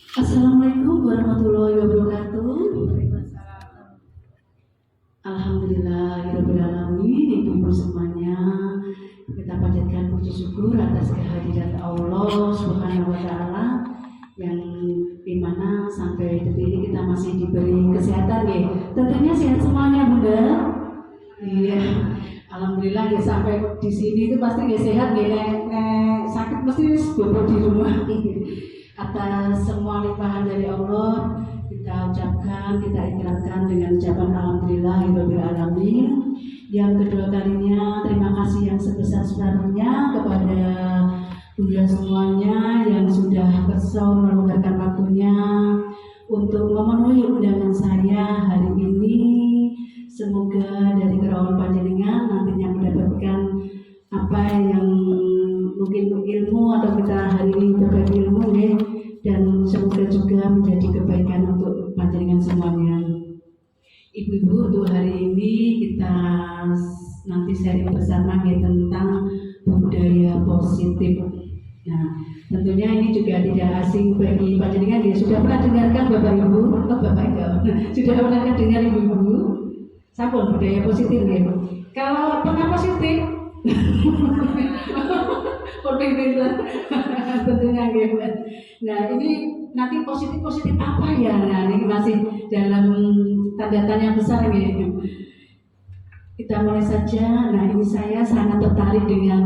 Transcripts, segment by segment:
Assalamualaikum warahmatullahi wabarakatuh. Alhamdulillahirobbilalamin. Ibu-ibu semuanya, kita panjatkan puji syukur atas kehadiran Allah Subhanahu wa Ta'ala yang dimana sampai detik ini kita masih diberi kesehatan ya. Tentunya sehat semuanya, Bunda. Iya. Alhamdulillah ya, sampai di sini itu pasti ya sehat ya. Sakit mesti bobot di rumah. Atas semua limpahan dari Allah kita ucapkan, kita ikrarkan dengan ucapan alhamdulillahirobbilalamin. Yang kedua kalinya terima kasih yang sebesar-besarnya kepada Bunda semuanya yang sudah kesal meluangkan waktunya untuk memenuhi undangan saya hari ini. Semoga dari kerawan panjenengan nantinya mendapatkan apa yang mungkin ilmu atau kita hari ini berbagi ilmu ya, dan semoga juga menjadi kebaikan untuk panjenengan semuanya. Ibu-ibu, untuk hari ini kita nanti sharing bersama ya tentang budaya positif. Nah, tentunya ini juga tidak asing bagi panjenengan ya. Sudah pernah dengarkan Bapak Ibu? Oh, Bapak enggak. Sudah pernah dengar Ibu-ibu? Sampun budaya positif ya. Kalau pernah positif tentunya gitu. Nah, ini nanti positif apa ya? Nah, ini masih dalam tanda tanya besar gitu. Kita mulai saja. Nah, ini saya sangat tertarik dengan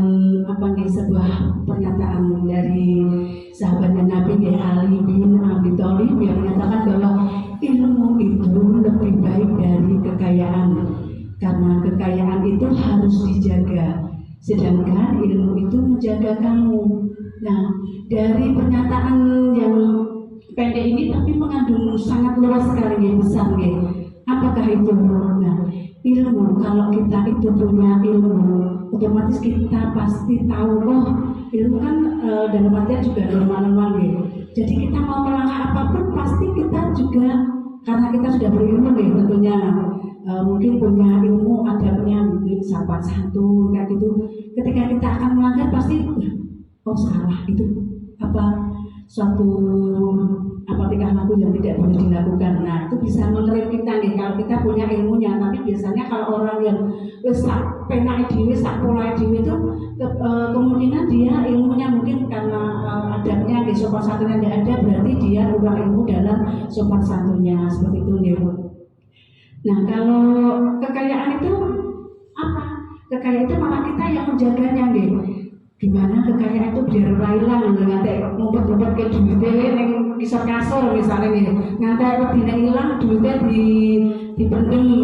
sebuah pernyataan dari sahabatnya Nabi Ali bin Abi Thalib yang menyatakan bahwa ilmu itu lebih baik dari kekayaan, karena kekayaan itu harus dijaga, sedangkan ilmu itu menjaga kamu. Nah, dari pernyataan yang pendek ini tapi mengandung sangat luas sekali, yang besar ya. Apakah itu? Nah, ilmu, kalau kita itu punya ilmu, otomatis kita pasti tahu, oh ilmu kan dalam artian juga normal-normal ya. Jadi kita mau melangkah apapun pasti kita juga, karena kita sudah berilmu ya tentunya, mungkin punya ilmu adabnya, mungkin sahabat santun kayak gitu. Ketika kita akan melanggar pasti oh salah, itu suatu tingkah laku yang tidak boleh dilakukan. Nah, itu bisa mengerim kita nih kalau kita punya ilmunya. Tapi biasanya kalau orang yang sak penai dhewe, sak pola dhewe itu kemungkinan dia ilmunya mungkin karena adabnya di sopan santunnya tidak ada, berarti dia kurang ilmu dalam sopan santunnya, seperti itu nih. Nah, kalau kekayaan itu apa? Kekayaan itu malah kita yang menjaganya nih. Gimana kekayaan itu biar hilang, ngantek ngumpet-ngumpet ke duitnya yang kisar kasur misalnya nih, ngantek dina hilang duitnya dipendem.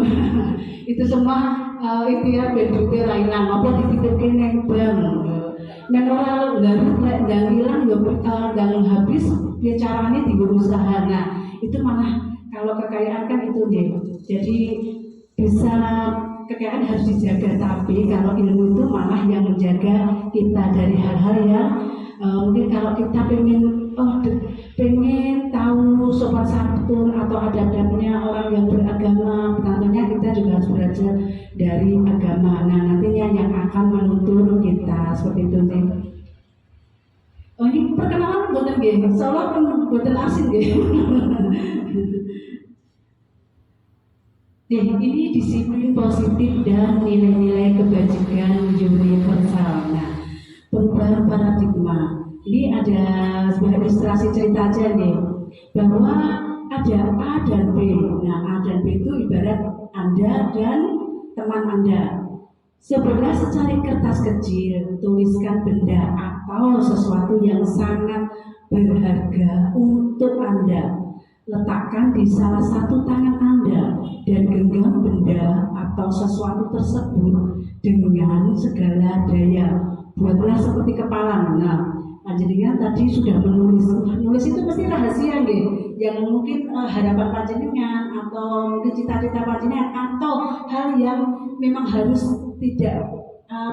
Itu semua itu ya biar duitnya hilang, apa dititipin yang bank. Yang orang dan hilang dan habis dia caranya diberusaha. Nah, itu malah kalau kekayaan kan itu deh. Jadi bisa kekayaan harus dijaga, tapi kalau ilmu itu malah yang menjaga kita dari hal-hal yang mungkin kalau kita pengen tahu sopan santun atau adab-adabnya orang yang beragama, tentunya kita juga harus belajar dari agama. Nah, nantinya yang akan menuntun kita seperti itu nih. Oh, ini perkenalan buatan gini, soalnya buatan asing gini. Ini disiplin positif dan nilai-nilai kebajikan universal. Nah, perubahan paradigma. Ini ada sebuah ilustrasi cerita aja nih, bahwa ada A dan B. Nah, A dan B itu ibarat Anda dan teman Anda. Sebelah secari kertas kecil, tuliskan benda atau sesuatu yang sangat berharga untuk Anda. Letakkan di salah satu tangan Anda dan genggam benda atau sesuatu tersebut dengan segala daya. Buatlah seperti kepala. Nah, panjenengan tadi sudah menulis itu pasti rahasia deh, yang mungkin harapan panjenengan atau mungkin cita-cita panjenengan atau hal yang memang harus tidak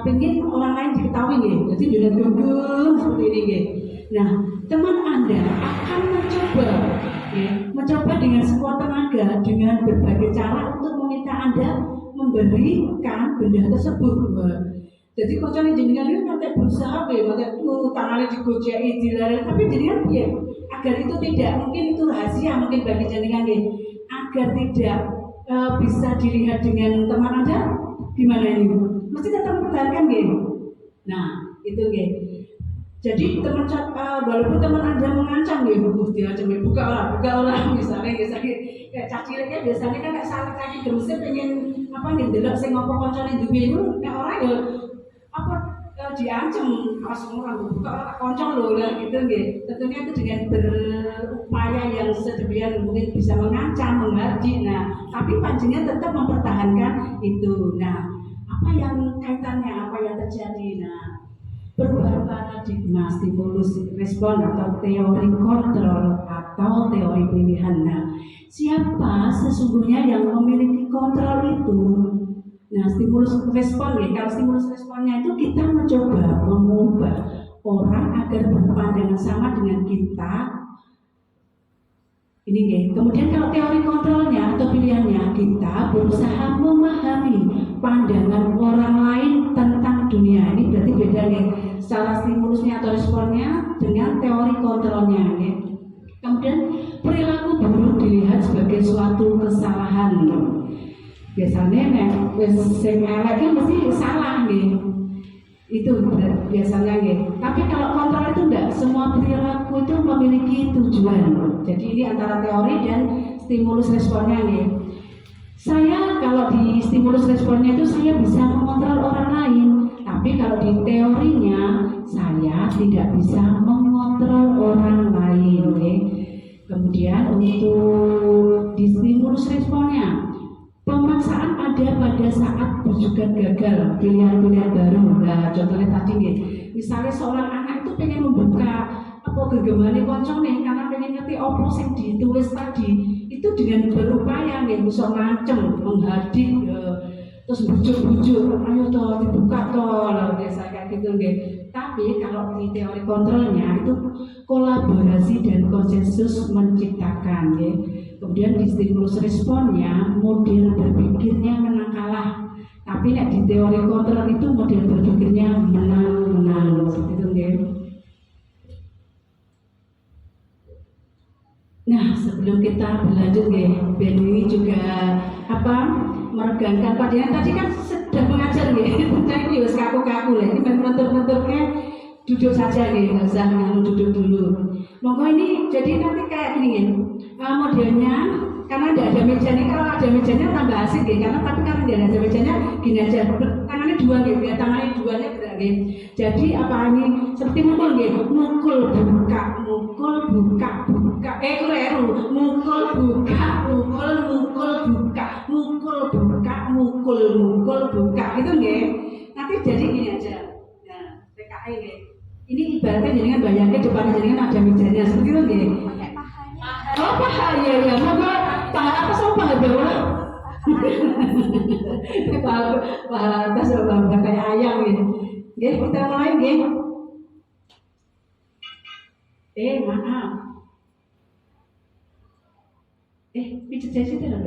pengen orang lain diketahui ya. Jadi jangan duduk seperti ini ya. Nah, teman Anda akan mencoba dengan sekuat tenaga dengan berbagai cara untuk meminta Anda memberikan benda tersebut. Jadi kocoknya jenengan itu nanti berusaha ya, nanti tangannya digojeki, dilari, tapi jenengan ya agar itu tidak, mungkin itu rahasia mungkin bagi jenengan nggih, agar tidak bisa dilihat dengan teman Anda, gimana ini? Mesti tetap mempertahankan nggih. Nah, itu nggih. Jadi walaupun teman Anda mengancam nggih, dia cuma buka orang misalnya kayak cacilnya biasanya kan kayak saling kaki gemesir pengen apa nih delok sing ngopo koncone duwe itu nek ora ya apa diancam pas orang buka konco lho gitu nggih. Tentunya itu dengan berupaya yang sedemikian mungkin bisa mengancam, menghardik. Nah, tapi panjenengan tetap mempertahankan itu. Nah, apa yang kaitannya, apa yang terjadi? Nah, perubahan paradigma stimulus respon atau teori kontrol atau teori pilihan. Nah, siapa sesungguhnya yang memiliki kontrol itu? Nah, stimulus respon ya, kalau stimulus responnya itu kita mencoba mengubah orang agar berpandangan sama dengan kita. Ini ya. Kemudian kalau teori kontrolnya atau pilihannya, kita berusaha memahami pandangan orang lain tentang dunia. Ini berarti beda nih, secara stimulusnya atau responnya dengan teori kontrolnya. Ya. Kemudian perilaku buruk dilihat sebagai suatu kesalahan. Biasanya sing elek mesti salah nih. Itu biasanya nih. Tapi kalau kontrol itu enggak, semua perilaku itu memiliki tujuan. Jadi ini antara teori dan stimulus responnya nih. Saya kalau di stimulus responnya itu saya bisa mengontrol orang lain, tapi kalau di teorinya saya tidak bisa mengontrol orang lain. Nih. Kemudian untuk di stimulus responnya, pemaksaan ada pada saat bujukan gagal, pilihan-pilihan baru. Nah, contohnya tadi nih, misalnya seorang anak itu pengen membuka apa gegemane koncone karena pengen ngerti apa sing ditulis tadi, itu dengan berupaya nih bisa ngancem, menghardik, terus bujuk-bujuk, ayo toh dibuka toh, biasa kayak gitu nggih. Tapi kalau di teori kontrolnya itu kolaborasi dan konsensus menciptakan ya. Kemudian di stimulus responnya model berpikirnya menang kalah. Tapi di teori kontrol itu model berpikirnya menang seperti itu ya. Nah, sebelum kita berlanjut ya, Ben ini juga meregangkan padanya tadi kan sedang mengajar ya. Tadi harus kaku-kaku lah. Ini bentuk-bentuknya duduk saja nih, nggak usah duduk dulu. Monggo ini jadi nanti kayak gini ya, modelnya karena tidak ada mejanya, kalau ada mejanya tambah asik ya, karena tapi karena tidak ada mejanya gini aja, tangannya dua gitu ya, tangannya duanya gerak gitu. Jadi apa ini seperti mukul gitu, mukul buka, mukul buka, buka, kleru, mukul buka, mukul buka, mukul buka, mukul buka, gitu nggih. Nanti jadi gini aja, nah PKI nih. Ini ibaratnya jenengan bayangin depan jenengan ada mejanya seperti itu nggih. Oh paha ya, monggo paha apa sama paha bawah? Paha atas sama bawah kayak ayam gitu. Nggih, kita mulai nggih. Maaf. Pijet saya situ lho.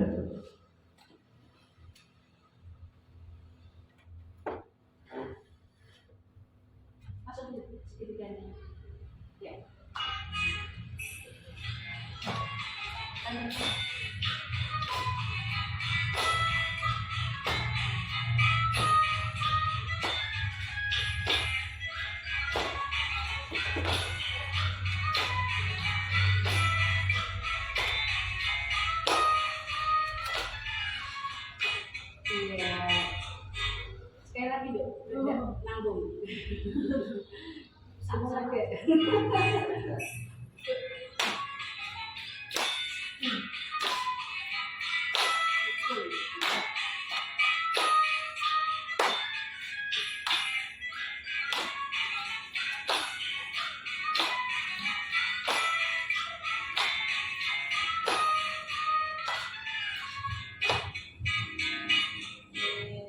Sekali lagi dong, nanggung. Sama sakit.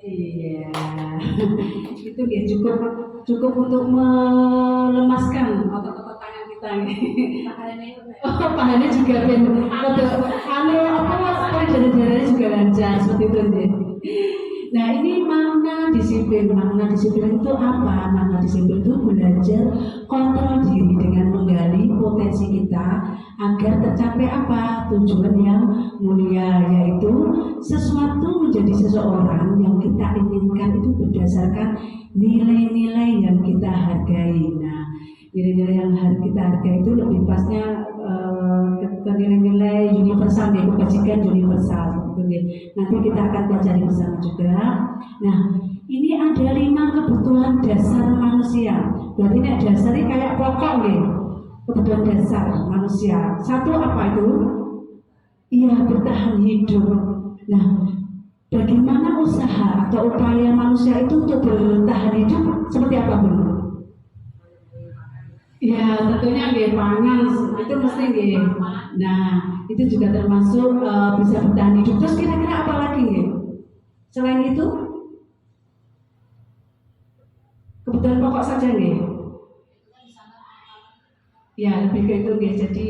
Iya, itu ya cukup untuk melemaskan otot-otot tangan kita ini. Pahanya juga ben apa darah-darahnya juga lancar seperti itu. Nah ini mana di disiplin. Makna disiplin itu apa? Makna disiplin itu belajar kontrol diri dengan menggali potensi kita agar tercapai apa? Tujuan yang mulia, yaitu sesuatu menjadi seseorang yang kita inginkan itu berdasarkan nilai-nilai yang kita hargai. Nah, nilai-nilai yang kita hargai itu lebih pasnya ke nilai-nilai universal, ya, kebajikan universal. Nanti kita akan pelajari bersama juga. Nah, ini ada 5 kebutuhan dasar manusia. Berarti ini dasarnya kayak pokok, ya, kebutuhan dasar manusia. Satu apa itu? Iya, bertahan hidup. Nah, bagaimana usaha atau upaya manusia itu untuk bertahan hidup seperti apa, Bu? Ya, tentunya nggih pangan itu mesti nggih. Nah, itu juga termasuk bisa bertahan hidup. Terus kira-kira apa lagi nggih? Selain itu, kebutuhan pokok saja nggih. Ya, lebih ke itu nggih. Jadi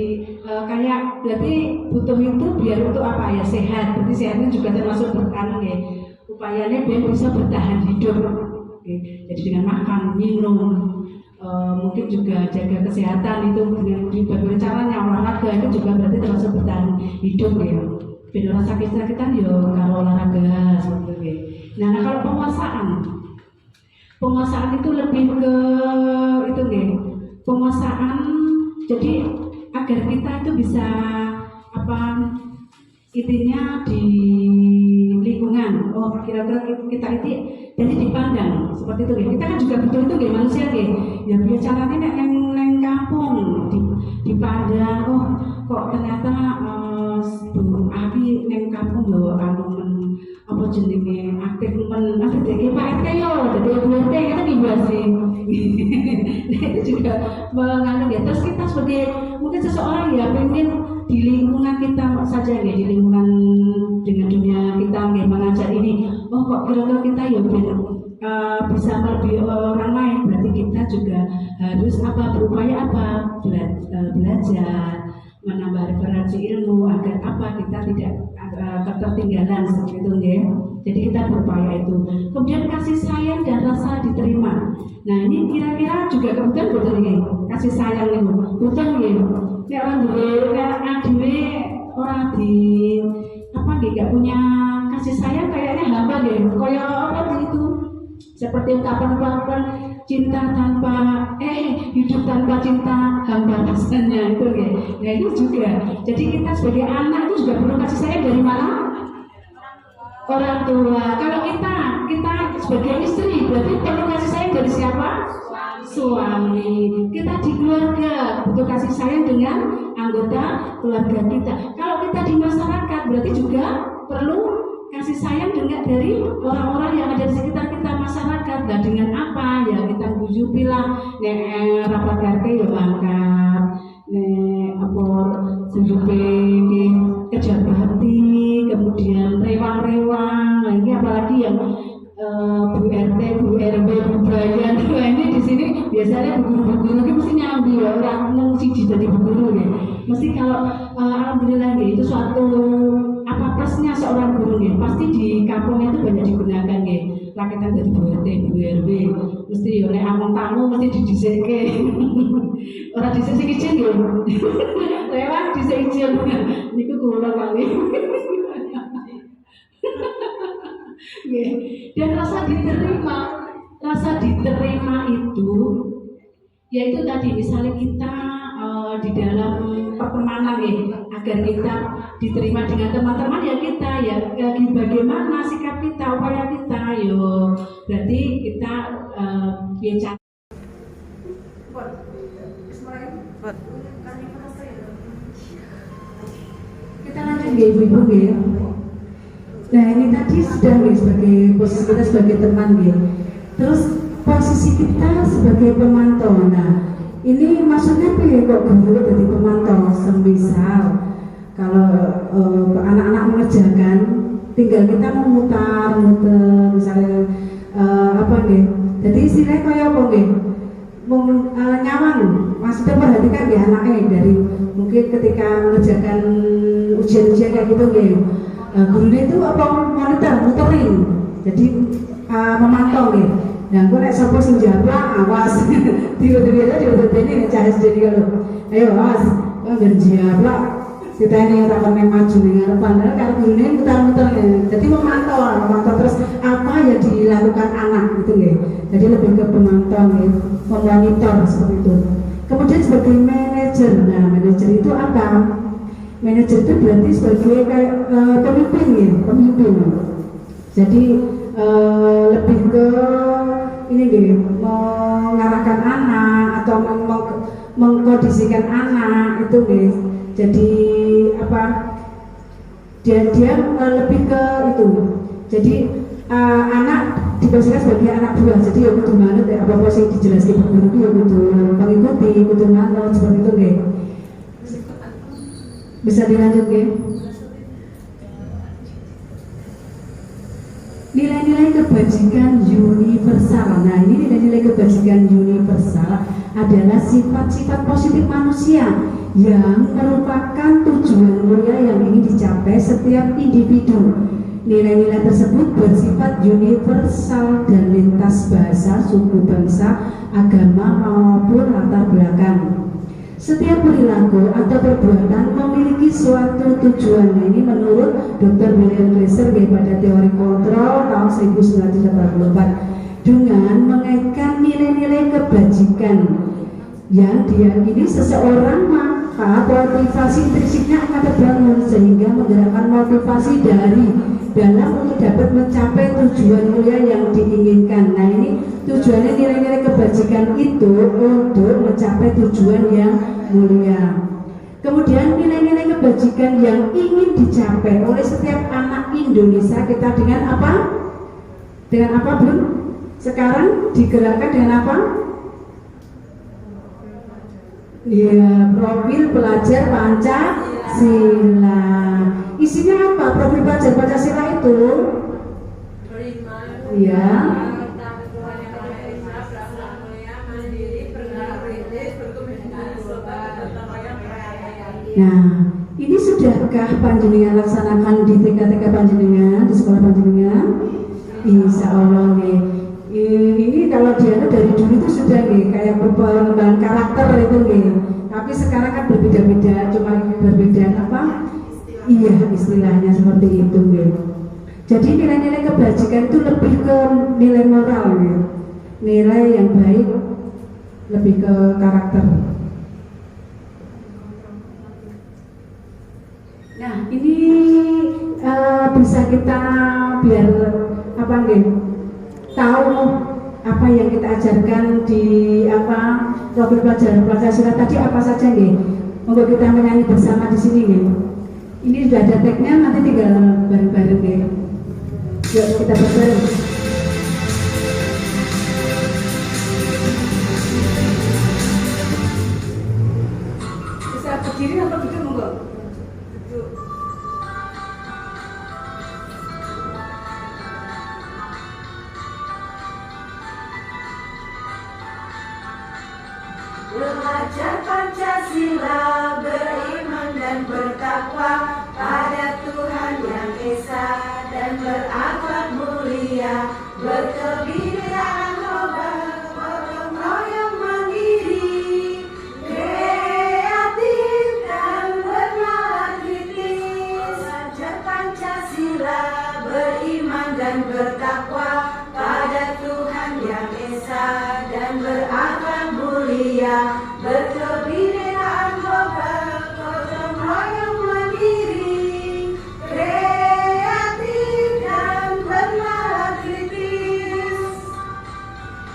kayak berarti butuh itu biar untuk apa ya? Sehat. Berarti sehatnya juga termasuk bertahan nggih. Upayanya biar bisa bertahan hidup. Oke. Jadi dengan makan, minum, mungkin juga jaga kesehatan itu dengan berbagai caranya, olahraga itu juga berarti termasuk bertahan hidup ya. Beda orang sakit-sakitan ya kalau olahraga seperti itu. Nah, kalau penguasaan itu lebih ke itu nih, penguasaan jadi agar kita itu bisa apa intinya di lingkungan. Oh, kira-kira kita itu jadi dipandang seperti itu. Kita kan juga butuh itu ya manusia ya. Ya biar caranya neng kampung dipandang. Oh, kok ternyata Bu Abi neng kampung yo apa jenenge aktif ada dek Pak RT yo, dadi RT kita dibahasi. Nah, itu juga mengandung ya. Terus kita sebagai mungkin seseorang ya pengen di lingkungan kita saja ya, di lingkungan dengan dunia kita nggak mengajar ini. Oh, kok kira-kira kita ya bisa melebihi orang lain, berarti kita juga harus apa berupaya apa belajar, menambah referensi ilmu agar apa kita tidak ketertinggalan seperti itu ya. Jadi kita berupaya itu. Kemudian kasih sayang dan rasa diterima. Nah, ini kira-kira juga kemudian betul nih kasih sayang itu betul nih. Nek orang duwe orang di apa nggak punya kasih sayang kayaknya hamba deh. Kayak apa itu? Seperti ungkapan cinta tanpa hidup tanpa cinta hamba rasanya itu ya. Nah, itu juga. Jadi kita sebagai anak itu juga perlu kasih sayang dari mana? Orang tua. Kalau kita sebagai istri berarti perlu kasih sayang dari siapa? Suami. Kita di keluarga butuh kasih sayang dengan anggota keluarga kita. Kalau kita di masyarakat berarti juga perlu kasih sayang dengan dari orang-orang yang ada di sekitar kita masyarakat. Dan dengan apa ya kita bujuki lah, rapat RT ya angkat, apa bujuki kerja bakti, kemudian rewang-rewang, lagi apalagi yang Bu RT, Bu RW, Bu Bayan, ini di sini biasanya bu guru itu mesti nyambi ya, orang siji jadi bu guru ya. Mesti kalau alhamdulillah ya, itu suatu apa plusnya seorang guru ya, pasti di kampungnya itu banyak digunakan ya. Rakyatan dari Bu RT, Bu RW, mesti ya nek among tamu mesti didhisike. Ora dhisik izin ya. Lewat dhisik izin. Niku kula kali. Dan rasa diterima itu yaitu tadi misalnya kita di dalam pertemanan ya, agar kita diterima dengan teman-teman ya kita ya bagaimana sikap kita, upaya kita yo berarti kita biasa kita lanjut ya ibu-ibu ya. Nah, ini tadi sudah sebagai posisi kita sebagai teman ya. Terus posisi kita sebagai pemantau. Nah, ini maksudnya apa ya kok guru jadi pemantau? Semisal kalau anak-anak mengerjakan, tinggal kita memutar misalnya apa nih? Jadi istilahnya kayak apa nih? Nyawang, maksudnya perhatikan ya anaknya dari mungkin ketika mengerjakan ujian-ujian kayak gitu nih. Gurunya itu apa muterin, jadi memantau nih. Nah, gue nek sapa sing jablak awas. Tiba-tiba aja diodoteni nek cah SD kalau. Ayo awas, kok ben jablak. Kita ini tak pernah maju ning ngarepan, karena gurune muter-muter. Jadi memantau terus apa yang dilakukan anak gitu nggih. Jadi lebih ke pemantau nggih, memonitor seperti itu. Kemudian sebagai manajer. Nah, manajer itu apa? Manajer itu berarti sebagai kayak pemimpin ya, pemimpin. Jadi lebih ke ini gini, mengarahkan anak atau mengkondisikan anak itu guys. Jadi apa? Dia lebih ke itu. Jadi anak diposisikan sebagai anak buah. Jadi ya kudu manut ya apa sih dijelaskan guru itu ya kudu mengikuti, kudu manut seperti itu guys. Bisa dilanjut ya? Nilai-nilai kebajikan universal. Nah, ini nilai-nilai kebajikan universal adalah sifat-sifat positif manusia yang merupakan tujuan mulia yang ingin dicapai setiap individu. Nilai-nilai tersebut bersifat universal dan lintas bahasa, suku, bangsa, agama maupun latar belakang. Setiap perilaku atau perbuatan memiliki suatu tujuan. Nah, ini menurut Dr. William Glasser pada teori kontrol tahun 1984 dengan mengaitkan nilai-nilai kebajikan yang diyakini seseorang maka motivasi intrinsiknya akan terbangun sehingga menggerakkan motivasi dari dalam untuk dapat mencapai tujuan mulia yang diinginkan. Nah, ini tujuannya nilai-nilai kebajikan itu untuk mencapai tujuan yang mulia. Kemudian nilai-nilai kebajikan yang ingin dicapai oleh setiap anak Indonesia kita dengan apa? Dengan apa belum? Sekarang digerakkan dengan apa? Ya, profil pelajar Pancasila. Isinya apa? Profil pelajar Pancasila itu? Ya. Nah, ini sudahkah panjenengan laksanakan di TK-TK panjenengan, di sekolah panjenengan? Insya Allah nih. Ini kalau dia dari dulu itu sudah nih kayak pengembangan karakter itu nih. Tapi sekarang kan berbeda-beda, cuma berbeda apa? Iya, istilahnya seperti itu nih. Jadi nilai-nilai kebajikan itu lebih ke nilai moral nih. Nilai yang baik lebih ke karakter. Nah, ini bisa kita biar apa nih? Tahu apa yang kita ajarkan di apa profil pelajaran Pancasila tadi apa saja nih? Monggo kita menyanyi bersama di sini nih. Ini sudah ada tagnya, nanti tinggal bareng-bareng nih. Yuk kita bareng. Bisa berdiri atau duduk monggo? Duduk. Belajar Pancasila, beriman dan bertakwa pada Tuhan yang Esa dan berakhlak mulia, berkebinekaan hebat, gotong royong mandiri, kreatif dan bernalar kritis. Belajar Pancasila, beriman dan bertakwa pada Tuhan yang Esa dan berakhlak mulia, berkebinekaan hebat, gotong royong mandiri, kreatif dan bernalar kritis.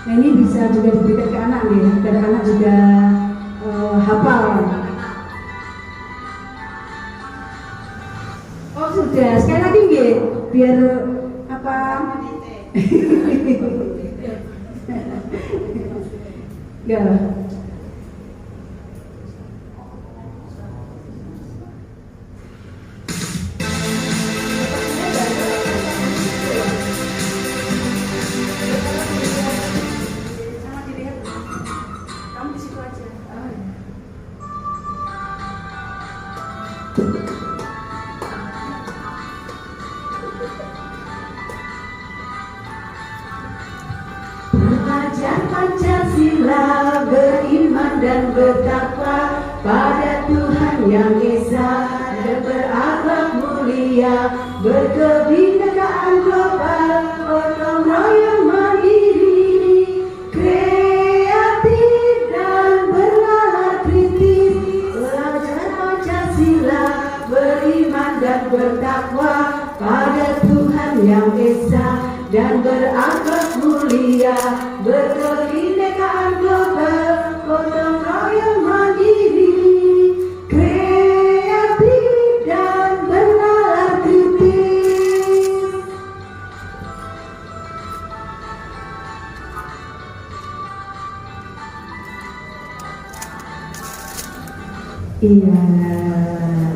Nah, ini bisa juga diberikan ke anak nih, agar anak juga hafal. Oh sudah, sekali lagi nggih, biar apa? Ya. bertakwa pada Tuhan yang Esa dan berakhlak mulia, berkebinekaan global, gotong royong mandiri, kreatif dan bernalar kritis, belajar Pancasila, beriman dan bertakwa pada Tuhan yang Esa dan berakhlak mulia, berkebinekaan global, gotong royong mandiri, kreatif dan bernalar kritis. Iya,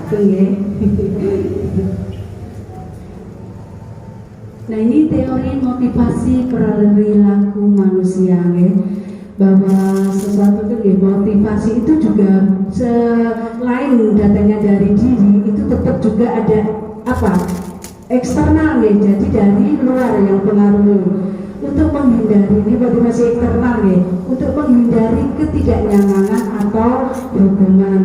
oke. Nah ini teori motivasi perilaku manusia, ya. Bahwa sesuatu itu motivasi itu juga selain datangnya dari diri, itu tetap juga ada apa? Eksternal, ya. Jadi dari luar yang pengaruh. Untuk menghindari ini motivasi eksternal, ya. Untuk menghindari ketidaknyamanan atau hukuman.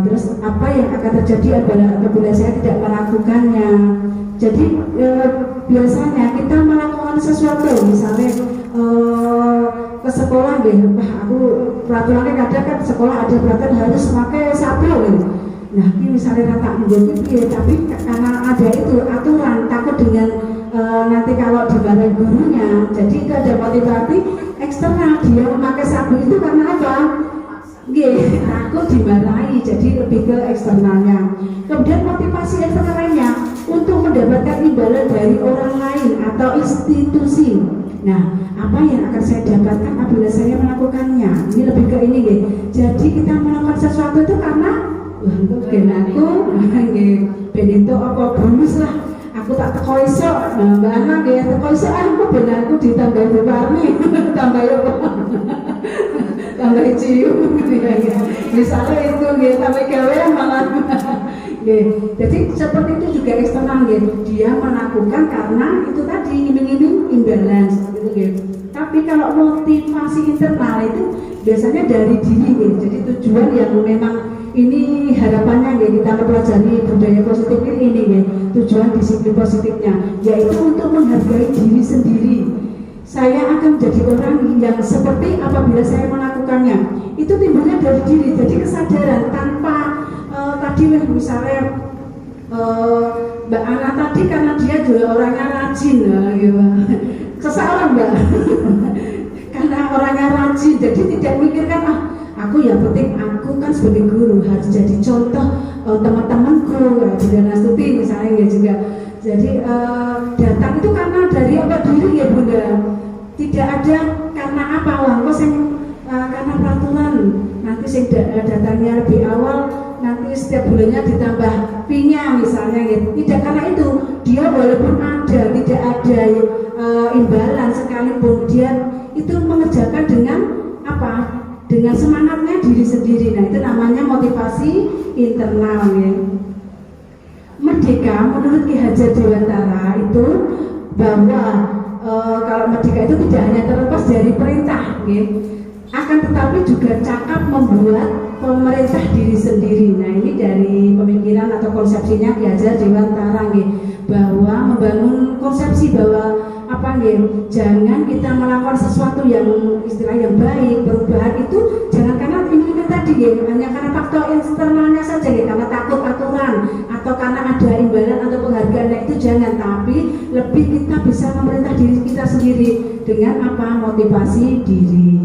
Terus apa yang akan terjadi apabila saya tidak melakukannya. Jadi biasanya kita melakukan sesuatu, misalnya ke sekolah deh, aku peraturannya kadang kan sekolah ada peraturan harus pakai sabun. Nah ini misalnya rata menjadi tapi karena ada itu aturan, takut dengan nanti kalau dimarahi gurunya, jadi itu ada motivasi eksternal, dia memakai sabun itu karena apa? Takut dimarahi, jadi lebih ke eksternalnya. Kemudian motivasi eksternalnya untuk mendapatkan imbalan dari orang lain atau institusi. Nah, apa yang akan saya dapatkan apabila saya melakukannya? Ini lebih ke ini, nggih. Jadi kita melakukan sesuatu itu karena untuk aku, benito apa bonus lah. Aku tak teko iso, nah Mbak Ana nggih teko iso aku ben aku ditambahi bewarni, tambahi apa? Tambahi cium, misalnya itu nggih, tambah gawean malah. Jadi seperti itu juga eksternal, dia melakukan karena itu tadi iming-iming imbalan seperti itu. Tapi kalau motivasi internal itu biasanya dari diri, jadi tujuan yang memang ini harapannya kita mempelajari budaya positif ini, tujuan disiplin positifnya yaitu untuk menghargai diri sendiri. Saya akan menjadi orang yang seperti apabila saya melakukannya. Itu timbulnya dari diri, jadi kesadaran tanpa tadi misalnya Mbak Ana tadi karena dia juga orangnya rajin, seseorang Mbak karena orangnya rajin, jadi tidak mikirkan aku yang penting aku kan sebagai guru harus jadi contoh teman-temanku, juga Nastuti misalnya juga. Jadi datang itu karena dari apa diri ya Bunda, tidak ada karena apa karena peraturan nanti saya datangnya lebih awal, nanti setiap bulannya ditambah fee-nya misalnya gitu. Tidak karena itu, dia walaupun ada tidak ada imbalan sekalipun dia itu mengerjakan dengan apa? Dengan semangatnya diri sendiri. Nah itu namanya motivasi internal, ya. Merdeka menurut Ki Hajar Dewantara itu bahwa kalau merdeka itu tidak hanya terlepas dari perintah, ya, akan tetapi juga cakap membuat pemerintah diri sendiri. Nah ini dari pemikiran atau konsepsinya Ki Hajar Dewantara, ya, bahwa membangun konsepsi bahwa jangan kita melakukan sesuatu yang istilah yang baik, perubahan itu jangan karena ini tadi hanya karena faktor eksternalnya saja, karena takut aturan atau karena ada imbalan atau penghargaan, itu jangan, tapi lebih kita bisa memerintah diri kita sendiri dengan apa? Motivasi diri.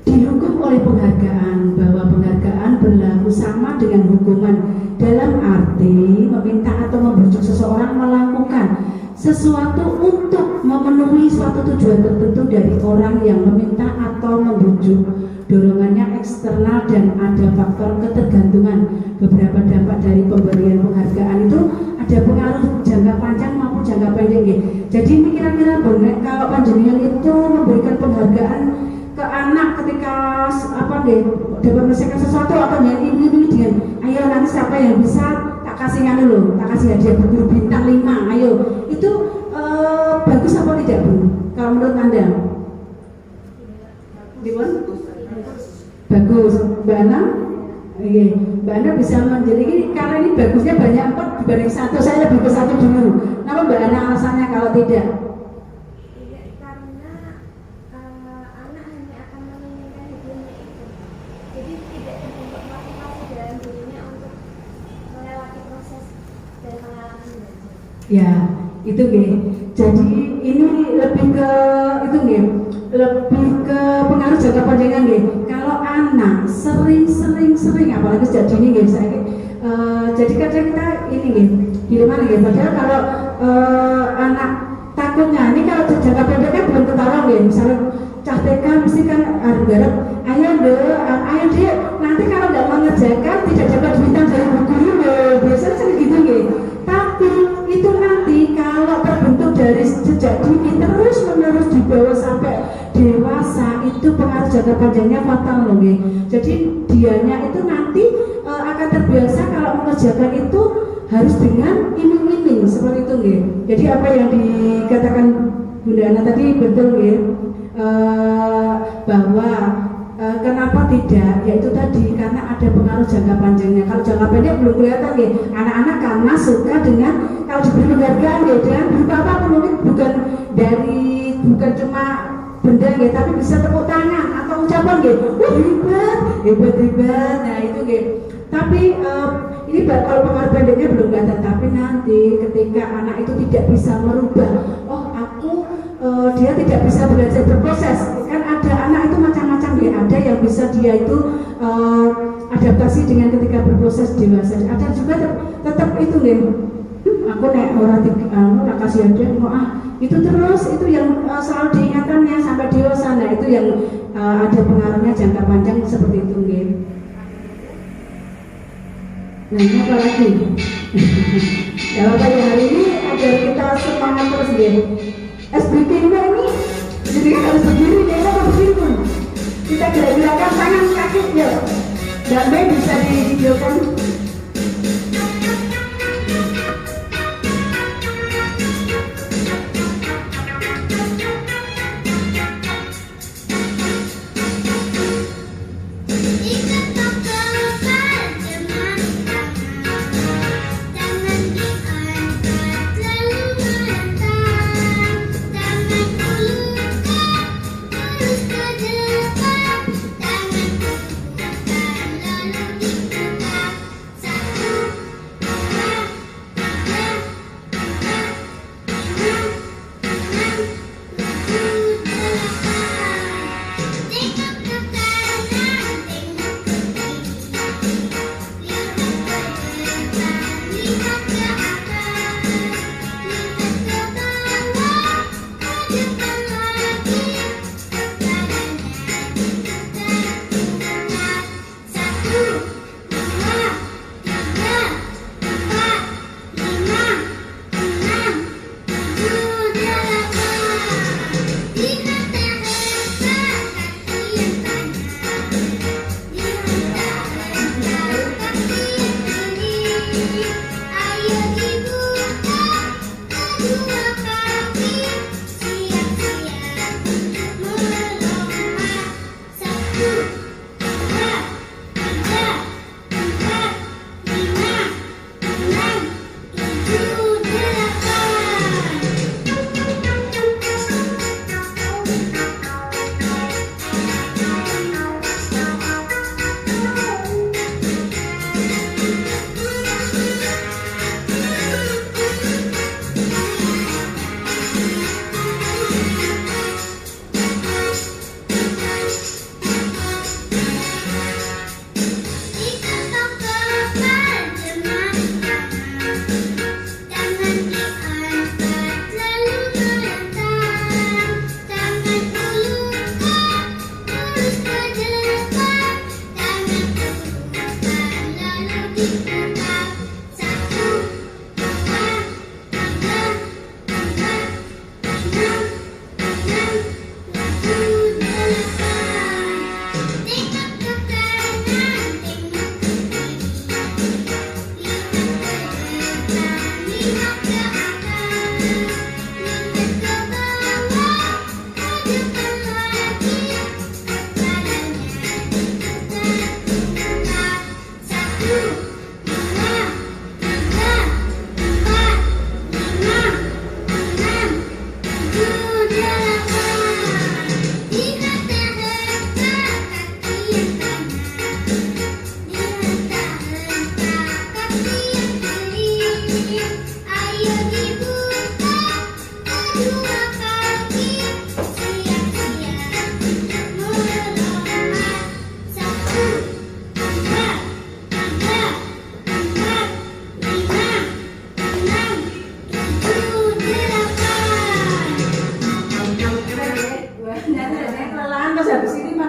Dihukum oleh penghargaan, bahwa penghargaan berlaku sama dengan hukuman dalam arti meminta atau membujuk seseorang melakukan sesuatu untuk memenuhi suatu tujuan tertentu dari orang yang meminta atau membujuk. Dorongannya eksternal dan ada faktor ketergantungan. Beberapa dampak dari pemberian penghargaan itu ada pengaruh jangka panjang maupun jangka pendek. Jadi ini kira-kira kalau panjenengan itu memberikan penghargaan ke anak ketika dapat menyelesaikan sesuatu atau yang ini dengan ayo nanti siapa yang bisa tak kasih tak kasih hadiah berguru bintang 5, ayo itu bagus apa tidak Bu? Kalau menurut Anda? Gimana? Bagus, Mbak Ana. Oke, Mbak Ana bisa menjadi ini karena ini bagusnya banyak 4 dibanding 1. Saya lebih ke 1 dulu. Kenapa Mbak Ana alasannya kalau tidak? Iya, karena anak hanya akan menginginkan hidupnya itu. Jadi tidak terbentuk motivasi dalam dirinya untuk melewati proses dan pengalaman belajar. Ya, itu nggih. Jadi ini lebih ke itu nggih. Lebih ke pengaruh jangka panjangnya nggih. Kalau anak sering apalagi sejak dini nggih saya jadi kadang kita ini nggih. Gimana nggih? Padahal kalau anak takutnya ini kalau jangka pendeknya belum ketahuan nggih. Misalnya cah TK mesti kan garap ayo Dek, nanti kalau nggak mengerjakan tidak dapat duitan dari bu guru loh. Biasanya sering gitu nggih. Tapi itu nanti kalau terbentuk dari sejak dini terus menerus dibawa sampai dewasa itu pengaruh jangka panjangnya fatal loh nggih. Jadi dianya itu nanti akan terbiasa kalau mengerjakan itu harus dengan iming-iming seperti itu nggih. Jadi apa yang dikatakan Bunda Ana tadi betul nggih, bahwa kenapa tidak, yaitu tadi karena ada pengaruh jangka panjangnya. Kalau jangka pendek belum kelihatan nggih. Anak-anak karena suka dengan kalau diberi penghargaan nggih, dengan berupa apa mungkin bukan cuma benda nggih, tapi bisa tepuk tangan atau ucapan nggih. Wah hebat. Nah itu nggih. Tapi ini kalau pengaruh pendeknya belum kelihatan, tapi nanti ketika anak itu tidak bisa merubah, dia tidak bisa belajar berproses. Kan ada anak itu macam-macam ya. Ada yang bisa dia itu adaptasi dengan ketika berproses dewasa. Ada juga tetap itu nih. Aku nek ora tak kasih aja itu terus itu yang selalu diingatkannya sampai dewasa. Nah itu yang ada pengaruhnya jangka panjang seperti itu nih. Nah ini apa lagi? Ya apa ya hari ini agar kita semangat terus nih. SBK ini jadi harus berdiri nih, apa berdiri pun kita gerak-gerakan tangan kaki ya, dan bisa divideokan.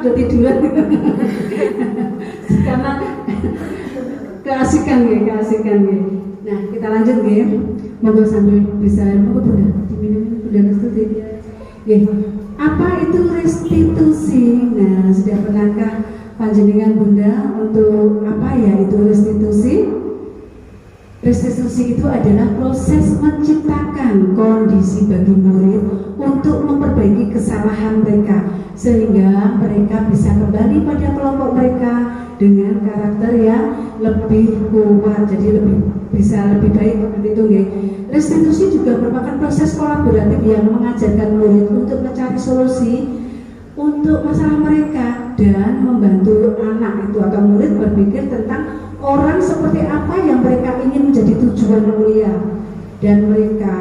udah tiduran. Karena keasikan ya. Nah, kita lanjut ya. Moga sampai bisa moga Bunda diminum Bunda restitusi. Ya. Apa itu restitusi? Nah, sudah pernahkah panjenengan Bunda untuk apa ya itu restitusi? Restitusi itu adalah proses menciptakan kondisi bagi murid untuk memperbaiki kesalahan mereka sehingga mereka bisa kembali pada kelompok mereka dengan karakter yang lebih kuat, jadi bisa lebih baik begitu ya. Restitusi juga merupakan proses kolaboratif yang mengajarkan murid untuk mencari solusi untuk masalah mereka dan membantu anak itu atau murid berpikir tentang orang seperti apa yang mereka ingin menjadi tujuan mulia dan mereka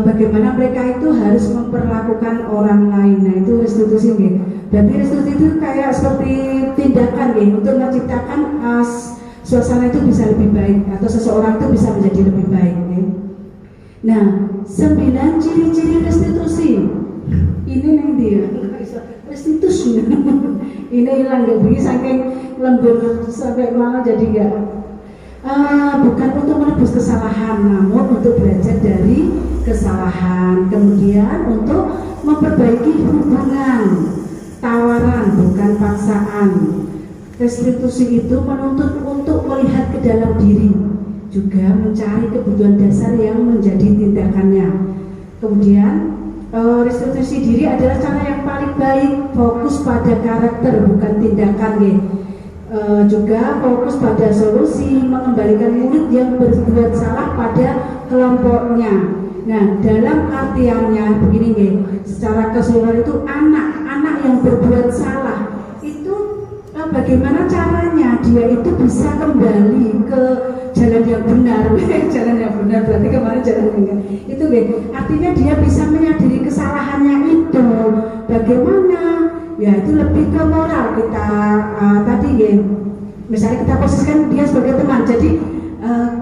bagaimana mereka itu harus memperlakukan orang lain. Nah itu restitusi ya. Berarti restitusi itu kayak seperti tindakan ya untuk menciptakan suasana itu bisa lebih baik atau seseorang itu bisa menjadi lebih baik ya. Nah 9 ciri-ciri restitusi ini nih dia restitusi ini hilang gak begini saking lembur sampai malah jadi gak bukan untuk menebus kesalahan namun untuk belajar dari kesalahan, kemudian untuk memperbaiki hubungan, tawaran bukan paksaan. Restitusi itu menuntut untuk melihat ke dalam diri, juga mencari kebutuhan dasar yang menjadi tindakannya. Kemudian restitusi diri adalah cara yang paling baik, fokus pada karakter bukan tindakan ya. Juga fokus pada solusi, mengembalikan murid yang berbuat salah pada kelompoknya. Nah dalam artiannya begini ya, secara keseluruhan itu anak-anak yang berbuat salah itu bagaimana caranya dia itu bisa kembali ke jalan yang benar. Jalan yang benar berarti kemarin jalan yang benar itu ya, artinya dia bisa menyadari kesalahannya itu bagaimana ya, itu lebih ke moral kita tadi ya, misalnya kita posisikan dia sebagai teman, jadi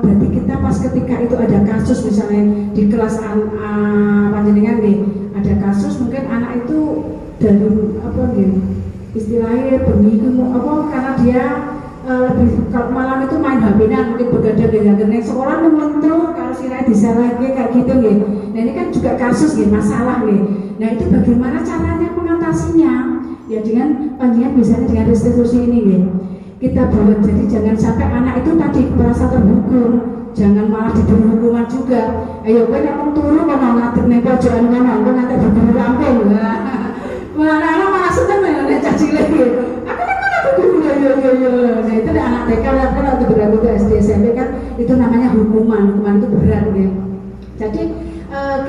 berarti kita pas ketika itu ada kasus misalnya di kelas panjenengan nih ada kasus mungkin anak itu dari apa nih istilahnya bengi apa karena dia lebih kalau malam itu main HP-nya mungkin begadang dengan sekolah mengontrol kalau sirah disalahnya kayak gitu nih. Nah ini kan juga kasus nih masalah nih. Nah itu bagaimana caranya mengatasinya? Ya dengan panjenengan misalnya dengan restitusi ini nih. Kita buat jadi jangan sampai anak itu tadi merasa terhukum, jangan malah diberi hukuman juga. Ayo kowe nek wong turu kono ngadeg ning pojokan kono engko nganti diburu rampung. Anak-anak malah seneng nek caci lagi. Aku nah itu anak TK kan waktu berlaku ke SD SMP kan itu namanya hukuman itu berat ya. Jadi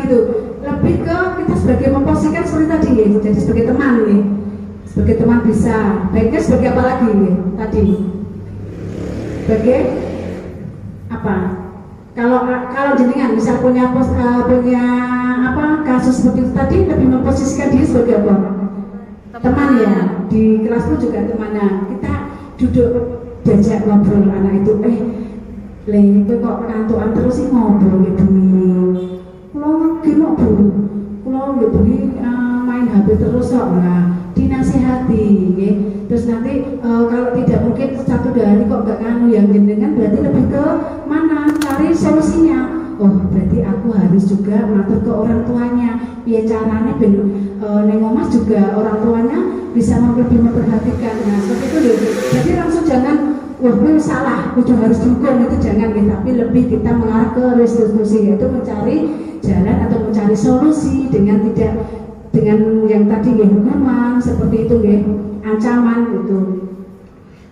gitu lebih ke kita sebagai memposisikan seperti tadi ya, jadi sebagai teman nih, sebagai teman bisa baiknya sebagai apa lagi ya tadi sebagai apa kalau jenengan misal punya apa kasus seperti itu tadi lebih memposisikan diri sebagai apa teman ya, di kelas pun juga temannya kita duduk diajak ngobrol anak itu kowe kok kantuan terus sih ngobrol gitu nih kalau nggak main HP terus kok dinasihati ya. Terus nanti kalau tidak mungkin satu hari kok nggak yang jenengan berarti lebih ke mana cari solusinya. Oh berarti aku harus juga ngatur ke orang tuanya ya caranya neng omah juga orang tuanya bisa lebih memperhatikan. Nah seperti itu loh. Jadi langsung jangan wah gue salah, gue harus dukung itu jangan gitu. Tapi lebih kita mengarah ke restitusi yaitu mencari jalan atau mencari solusi dengan yang tadi ya hukuman seperti itu ya ancaman gitu.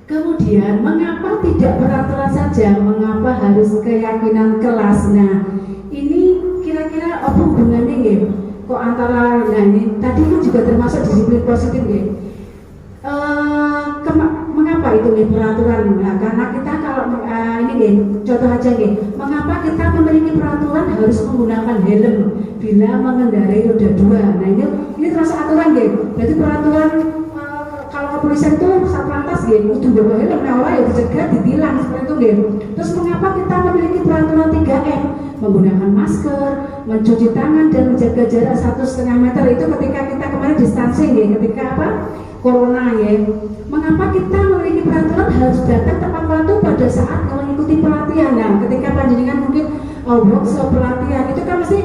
Kemudian mengapa tidak peraturan saja, mengapa harus keyakinan kelas? Nah ini kira-kira apa hubungannya ya? Kok antara nah ini tadi kan juga termasuk disiplin positif ya. Mengapa itu nih peraturan? Nah, karena kita kalau ini nih contoh aja nih, mengapa kita memiliki peraturan harus menggunakan helm bila mengendarai roda 2? Nah ini termasuk aturan nih. Berarti peraturan kalau kepolisian itu satlantas gitu, kudu bawa helm, nah orang ya dicegah, ditilang seperti itu gitu. Terus mengapa kita memiliki peraturan 3M? Menggunakan masker, mencuci tangan dan menjaga jarak 1,5 meter itu ketika kita kemarin distancing ya, ketika apa? corona ya. Mengapa kita memiliki peraturan harus datang tepat waktu pada saat mengikuti pelatihan? Nah, ketika panjenengan mungkin workshop pelatihan itu kan mesti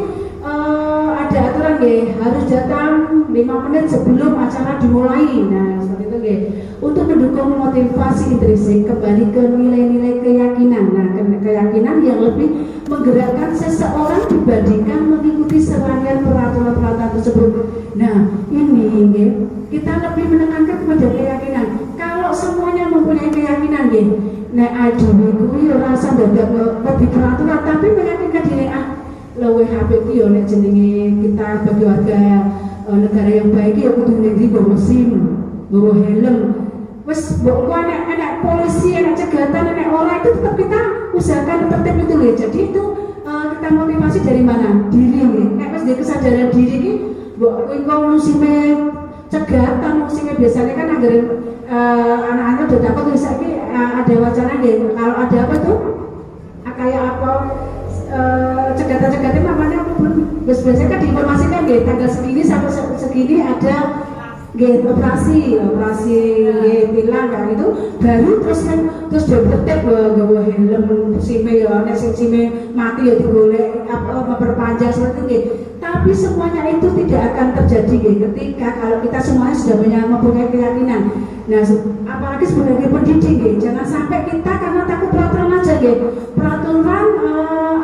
ada aturan ya, harus datang 5 menit sebelum acara dimulai. Nah, seperti itu ya. Untuk mendukung motivasi intrinsik kembali ke nilai-nilai keyakinan. Nah, keyakinan yang lebih menggerakkan seseorang dibandingkan mengikuti serangkaian peraturan-peraturan tersebut. Nah, ini ya, kita lebih menekankan kepada keyakinan. Kalau semuanya mempunyai keyakinan ya, nek aduh kuwi ora rasa dadak lebih peraturan, tapi meyakinkan diri luwih apik iki yo nek jenenge kita sebagai warga negara yang baik ya kudu negeri bawa SIM, bawa helm. Wes mbok anak polisi, anak cegatan, anak orang itu tetap kita usahakan tertib itu ya. Jadi itu kita motivasi dari mana? Diri ya. Nek wis dia kesadaran diri iki mbok kuwi kok musime cegatan, musime biasanya kan agar anak-anak udah dapat misalnya ada wacana gitu. Kalau ada apa tuh? Kayak apa cegatan-cegatan namanya apa pun biasanya kan diinformasikan gitu, tanggal segini sampai segini ada gitu, operasi tilang kan itu baru terus dia tertib bawa helm sime ya, nek sime mati ya digolek memperpanjang seperti itu gitu. Tapi semuanya itu tidak akan terjadi gitu, ketika kalau kita semuanya sudah mempunyai keyakinan. Nah, apalagi sebagai pendidik gitu, jangan sampai kita karena takut peraturan aja gitu, peraturan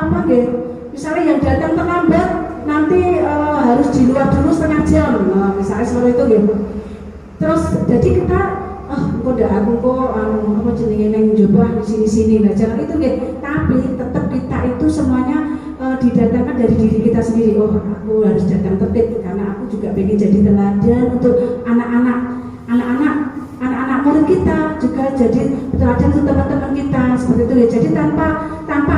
apa gitu, misalnya yang datang terlambat nanti harus di luar dulu setengah jam, misalnya seperti itu gitu. Terus jadi kita kok aku kok apa jenenge neng coba di sini. Nah, jangan itu gitu. Tapi tetap kita itu semuanya didatangkan dari diri kita sendiri. Oh, aku harus datang tertib karena aku juga pengen jadi teladan untuk anak-anak murid kita, juga jadi teladan untuk teman-teman kita seperti itu ya. Jadi tanpa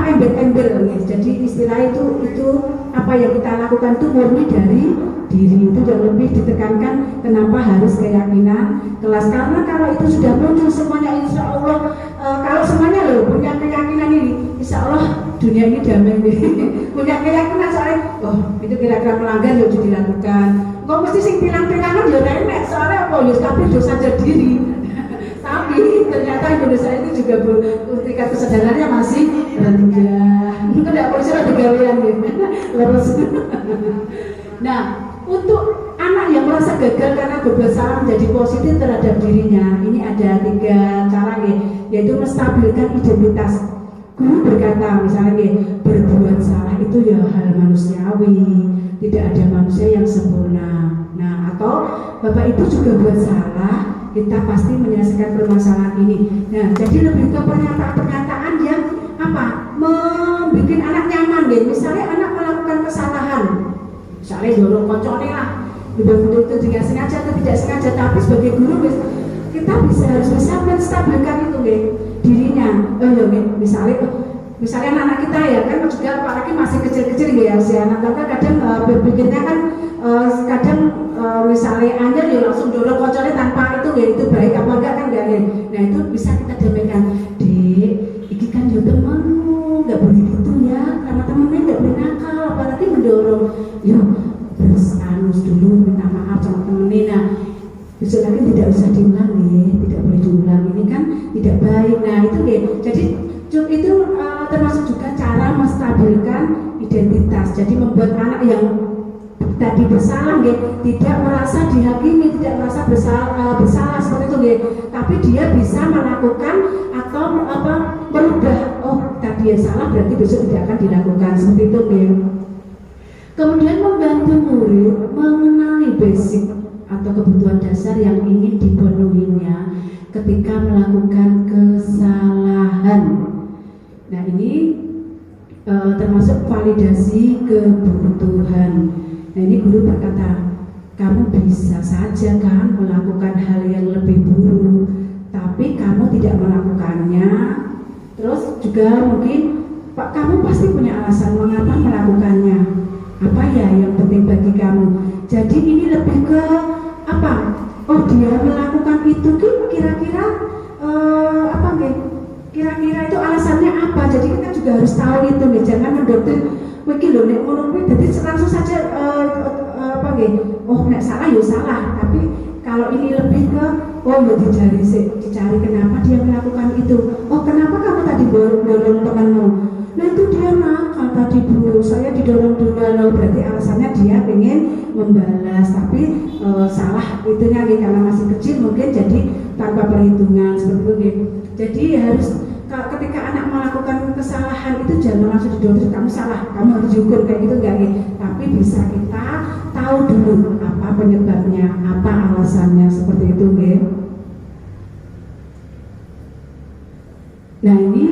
embel-embel ya. Jadi istilah itu apa yang kita lakukan itu murni dari diri, itu yang lebih ditekankan. Kenapa harus keyakinan kelas? Karena kalau itu sudah muncul semuanya, insya Allah kalau semuanya loh punya keyakinan ini, insya Allah dunia ini damai nih. Punya keyakinan soalnya, oh itu kira-kira melanggar ya dilakukan. Kok mesti sing tilang-tilangan ya enak soalnya apa ya, tapi dosa jadi diri. Tapi ternyata Indonesia itu juga tingkat kesadarannya masih rendah. Itu tidak polisi ada gawean gitu. Lurus. Nah, untuk anak yang merasa gagal karena berbuat salah menjadi positif terhadap dirinya, ini ada 3 cara nih, yaitu menstabilkan identitas. Guru berkata misalnya nih, berbuat salah itu ya hal manusiawi, tidak ada manusia yang sempurna. Nah, atau Bapak Ibu juga buat salah, kita pasti menyelesaikan permasalahan ini. Nah, jadi lebih ke pernyataan-pernyataan yang apa? Membuat anak nyaman deh. Misalnya anak melakukan kesalahan, misalnya dorong kocone lah, betul-betul itu tidak sengaja atau tidak sengaja, tapi sebagai guru kita harus bisa menstabilkan itu deh dirinya. Misalnya anak kita ya kan juga apalagi masih kecil-kecil ya, si anak kita kadang berpikirnya kan kadang misalnya anyar ya langsung dorong kocornya tanpa itu ya, itu baik apa enggak kan enggak ya. Nah, itu bisa kita damaikan, Dek, ini kan ya temanmu, nggak boleh gitu ya, karena temennya nggak boleh nakal, apalagi mendorong. Yuk terus anus dulu, minta maaf sama temennya. Nah, besok lagi tidak usah diulang nih, tidak boleh diulang, ini kan tidak baik. Nah, itu ya, jadi itu termasuk juga cara menstabilkan identitas. Jadi membuat anak yang tadi bersalah ya, tidak merasa dihakimi, tidak merasa bersalah seperti itu ya, tapi dia bisa melakukan atau merubah, oh tadi ya salah berarti besok tidak akan dilakukan seperti itu ya. Kemudian membantu murid mengenali basic atau kebutuhan dasar yang ingin dipenuhinya ketika melakukan kesalahan. Nah, ini termasuk validasi kebutuhan. Nah, ini guru berkata, kamu bisa saja kan melakukan hal yang lebih buruk, tapi kamu tidak melakukannya. Terus juga mungkin Pak, kamu pasti punya alasan mengapa melakukannya. Apa ya yang penting bagi kamu? Jadi ini lebih ke apa? Oh, dia melakukan itu kira-kira apa nggih? Kira-kira itu alasannya apa? Jadi kita juga harus tahu itu nih, jangan mendoktrin mungkin loh nek ngono kuwi dadi langsung saja apa nggih? Oh, nek salah ya salah, tapi Kalau ini lebih ke oh ya dicari kenapa dia melakukan itu. Oh kenapa kamu tadi dorong temanmu? Nah itu dia nakal tadi Bu, saya didorong dulu. Berarti alasannya dia ingin membalas, tapi salah itunya karena masih kecil mungkin jadi tanpa perhitungan seperti itu. Jadi harus ketika anak melakukan kesalahan itu jangan langsung didorong kamu salah, kamu harus dihukum kayak gitu enggak gitu. Tapi bisa kita tahu dulu apa penyebabnya, apa alasannya seperti itu gitu. Nah ini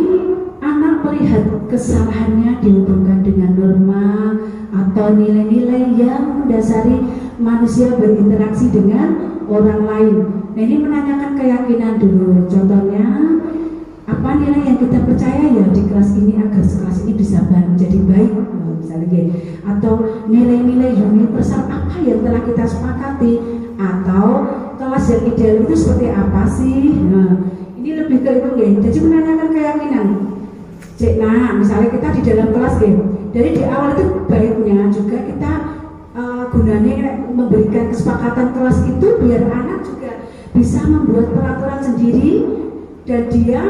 anak melihat kesalahannya dihubungkan dengan norma atau nilai-nilai yang mendasari manusia berinteraksi dengan orang lain. Nah ini menanyakan keyakinan dulu. Contohnya apa nilai yang kita percaya ya di kelas ini agar kelas ini bisa menjadi baik, misalnya gitu. Atau nilai-nilai universal apa yang telah kita sepakati, atau kelas yang ideal itu seperti apa sih? Nah, ini lebih ke itu gitu. Jadi menanyakan keyakinan. Nah, misalnya kita di dalam kelas gitu. Dari di awal itu baiknya juga kita gunanya memberikan kesepakatan kelas itu biar anak juga bisa membuat peraturan sendiri dan dia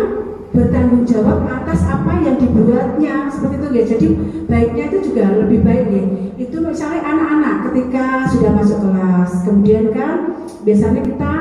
bertanggung jawab atas apa yang dibuatnya seperti itu ya. Jadi baiknya itu juga lebih baik ya. Itu misalnya anak-anak ketika sudah masuk kelas, kemudian kan biasanya kita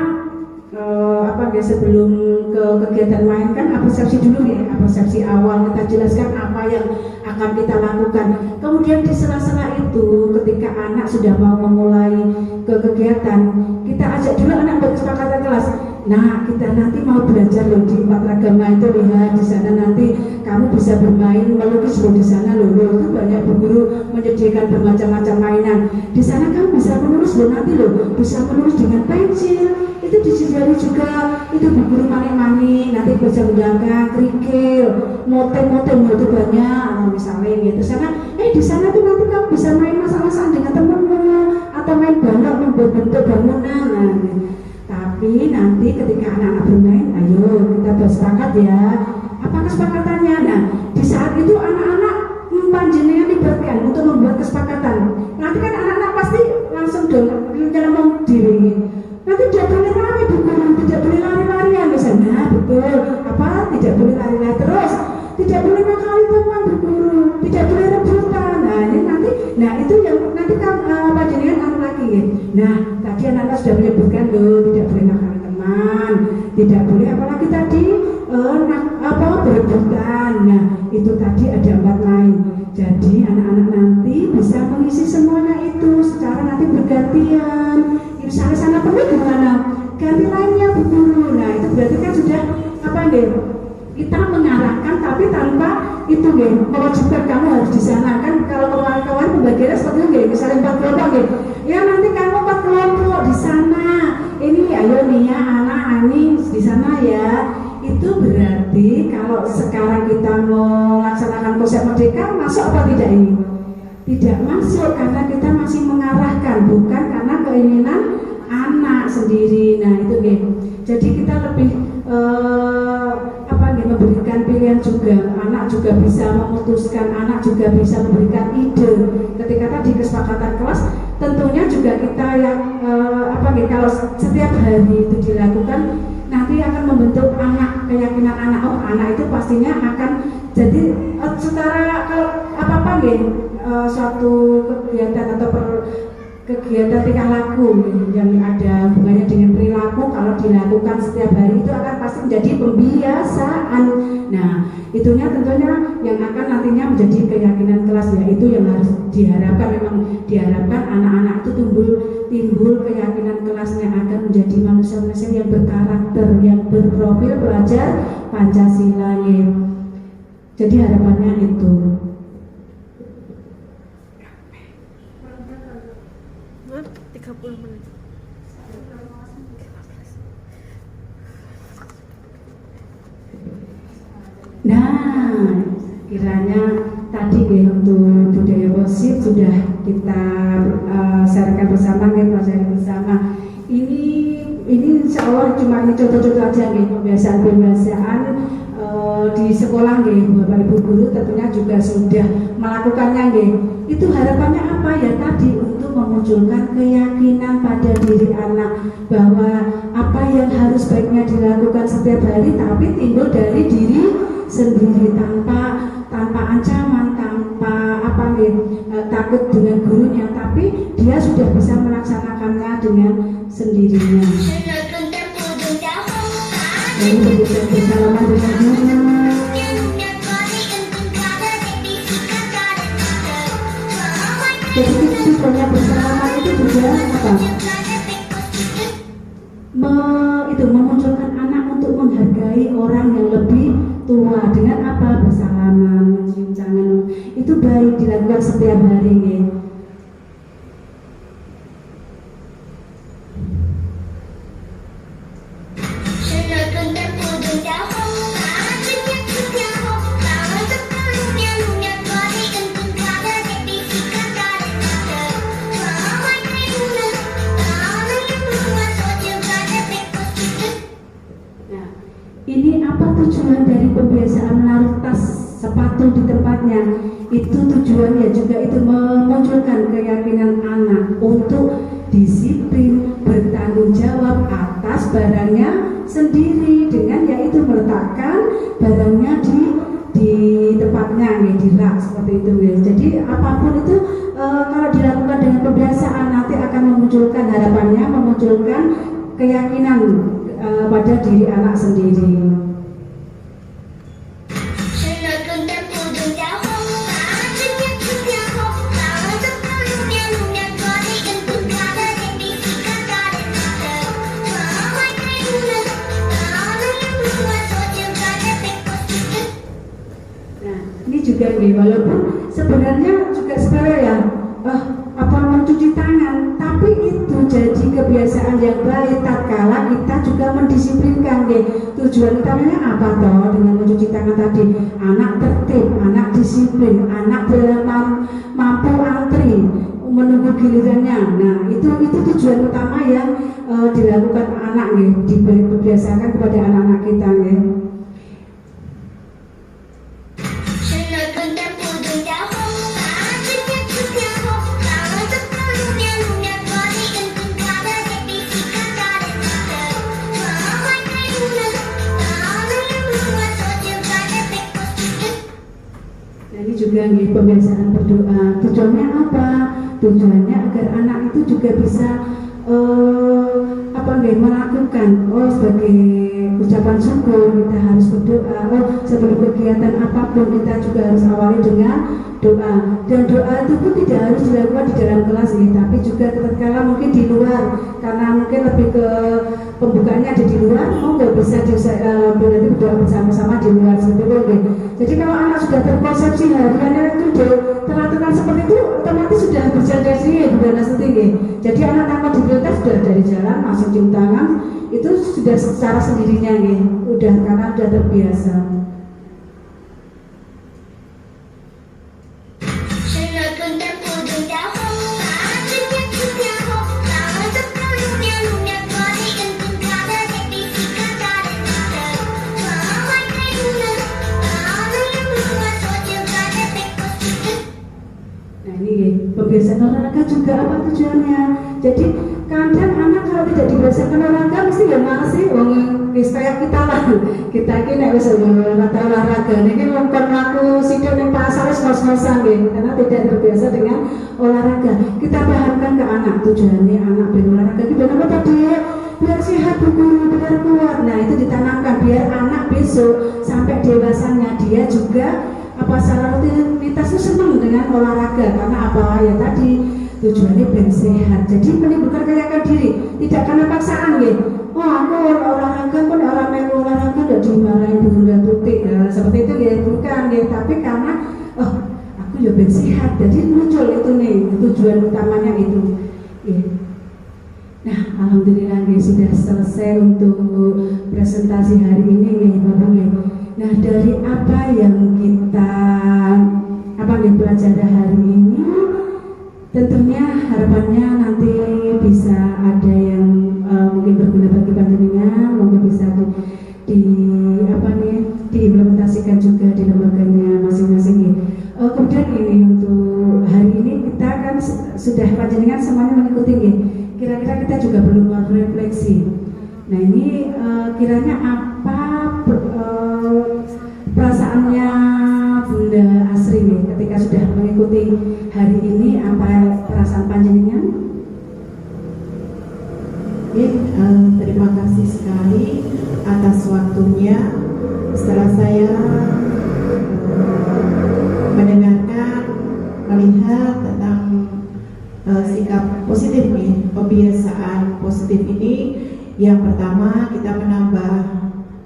sebelum ke kegiatan main kan apresiasi dulu ya, apresiasi awal kita jelaskan apa yang akan kita lakukan. Kemudian di sela-sela itu ketika anak sudah mau memulai ke kegiatan, kita ajak dulu anak berkesepakatan kelas. Nah, kita nanti mau belajar loh di empat agama itu, lihat di sana nanti kamu bisa bermain melukis loh di sana loh. Itu banyak guru menyediakan bermacam-macam mainan. Di sana kamu bisa menulis loh nanti loh, bisa menulis dengan pensil. Itu disediakan juga, itu guru manik-manik, nanti bisa menggunakan kerikil, motif-motif itu banyak. Misalnya gitu sana, di sana tuh nanti kamu bisa main masak-masakan dengan temenmu atau main balok membuat bentuk bangunan. Nah, tapi nanti ketika anak-anak bermain, ayo kita bersepakat ya. Apa kesepakatannya? Nah, di saat itu anak-anak panjenengan libatkan untuk membuat kesepakatan. Nanti kan anak-anak pasti langsung dong ngomong diri. Nanti tidak boleh lari Bu Guru, tidak boleh lari-larian misalnya, betul. Apa? Tidak boleh lari-lari terus. Tidak boleh ngakali teman Bu Guru, tidak boleh rebutan. Nah, ini nanti, nah itu yang nanti kan panjenengan anu lagi ya. Nah, tadi anak-anak sudah menyebutkan loh, tidak boleh ngakali teman, tidak boleh apalagi tadi berebutan. Nah, itu tadi ada 4 lain. Jadi anak-anak nanti bisa mengisi semuanya itu secara nanti bergantian. Sana penuh gimana? Ganti lainnya Bu Guru. Nah, itu berarti kan sudah kita mengarahkan tapi tanpa itu mewajibkan kamu harus di sana kan. Kalau kawan-kawan pembagiannya seperti itu misalnya 4 kelompok ya nanti kamu 4 kelompok di sana. Ini ayo nih ya anak Ani di sana ya. Itu berarti kalau sekarang kita mau laksanakan konsep merdeka masuk apa tidak ini? Tidak masuk karena kita masih mengarahkan, bukan karena keinginan anak sendiri. Nah itu jadi kita lebih memberikan pilihan juga. Anak juga bisa memutuskan, anak juga bisa memberikan ide. Ketika tadi kesepakatan kelas, tentunya juga kita yang kalau setiap hari itu dilakukan, nanti akan membentuk anak, keyakinan anak. Oh anak itu pastinya akan jadi secara kalau suatu kegiatan atau kegiatan tingkah laku yang ada hubungannya dengan perilaku kalau dilakukan setiap hari itu akan pasti menjadi pembiasaan. Nah, itunya tentunya yang akan nantinya menjadi keyakinan kelas ya, itu yang harus diharapkan. Memang diharapkan anak-anak itu timbul keyakinan kelasnya akan menjadi manusia-manusia yang berkarakter, yang berprofil pelajar Pancasila ya. Jadi harapannya itu. Nah, kiranya tadi untuk budaya positif sudah kita sharekan bersama, pelajari bersama. Ini insya Allah cuma ini contoh-contoh aja pembiasaan di sekolah nggih, Bapak Ibu guru tentunya juga sudah melakukannya nggih. Itu harapannya apa ya tadi, untuk memunculkan keyakinan pada diri anak bahwa apa yang harus baiknya dilakukan setiap hari tapi timbul dari diri sendiri, tanpa ancaman, tanpa apa nggih, takut dengan gurunya, tapi dia sudah bisa melaksanakannya dengan sendirinya. Lalu kemudian bersalaman dengan guru. Jadi tujuannya bersalaman itu juga apa? Memunculkan anak untuk menghargai orang yang lebih tua dengan apa? Bersalaman, mencium tangan. Itu baik dilakukan setiap hari ya. Ini apa tujuan dari pembiasaan menaruh tas sepatu di tempatnya? Itu tujuannya juga itu memunculkan keyakinan anak untuk disiplin, bertanggung jawab atas barangnya sendiri, dengan yaitu meletakkan barangnya di tempatnya ya, di rak seperti itu ya. Jadi apapun itu kalau dilakukan dengan pembiasaan nanti akan memunculkan harapannya, memunculkan keyakinan pada diri anak sendiri. Nah, ini juga nih, walaupun sebenarnya juga sepele ya, apa mencuci tangan, tapi itu jadi kebiasaan yang baik tatkala kita juga mendisiplinkan deh. Tujuan utamanya apa toh dengan mencuci tangan tadi? Anak tertib, anak disiplin, anak mampu antri menunggu gilirannya. Nah, itu tujuan utama yang dilakukan anak nih, dibiasakan kepada anak-anak kita nih. Ini juga nih pembiasaan berdoa. Tujuannya apa? Tujuannya agar anak itu juga bisa melakukan sebagai ucapan syukur kita harus berdoa. Sebelum kegiatan apapun kita juga harus awali dengan doa. Dan doa itu pun tidak harus dilakukan di dalam kelas nih, tapi juga tatkala mungkin di luar, karena mungkin lebih ke pembukaannya ada di luar, nggak bisa berarti berdoa bersama-sama di luar seperti itu. Jadi kalau anak sudah terkonsepsi hariannya itu teraturan seperti itu, otomatis sudah berjalan sendiri budaya setinggi. Jadi anak tanpa diperintah sudah dari jalan masuk cium tangan itu sudah secara sendirinya nih, udah karena sudah terbiasa. Pembiasaan olahraga juga apa tujuannya? Jadi kadang anak kalau tidak dibiasakan olahraga mesti ya malas sih, kayak kita lah. Kita ini nek wis olahraga niki mungkin aku sido ning pasar wis ngos-ngosan nggih, karena tidak terbiasa dengan olahraga. Kita pahamkan ke anak tujuannya anak berolahraga itu biar apa tadi? Biar sehat guru, biar kuat. Nah, itu ditanamkan biar anak besok sampai dewasanya dia juga salah rutinitas itu senang dengan olahraga, karena apa ya tadi tujuannya biar sehat. Jadi menimbulkan keyakinan diri, tidak karena paksaan ya. Aku olahraga pun orang main olahraga udah dimarahin bunda tutik seperti itu ya, bukan ya, tapi karena aku ya biar sehat. Jadi muncul itu nih tujuan utamanya itu ya. Nah, alhamdulillah ya, sudah selesai untuk presentasi hari ini ya Bapak ya. Nah, dari apa yang kita pelajari hari ini, tentunya harapannya nanti bisa ada yang mungkin berguna bagi panjenengan, mungkin bisa diimplementasikan di lembaganya masing-masing ya. Kemudian ini untuk hari ini kita kan sudah panjenengan semuanya mengikuti ya. Kira-kira kita juga perlu refleksi. Nah ini kiranya apa perasaannya Bunda Asri ya, ketika sudah mengikuti hari ini, apa perasaan panjenengan? Terima kasih sekali atas waktunya. Setelah saya mendengarkan, melihat tentang sikap positif nih, kebiasaan positif ini, yang pertama kita menambah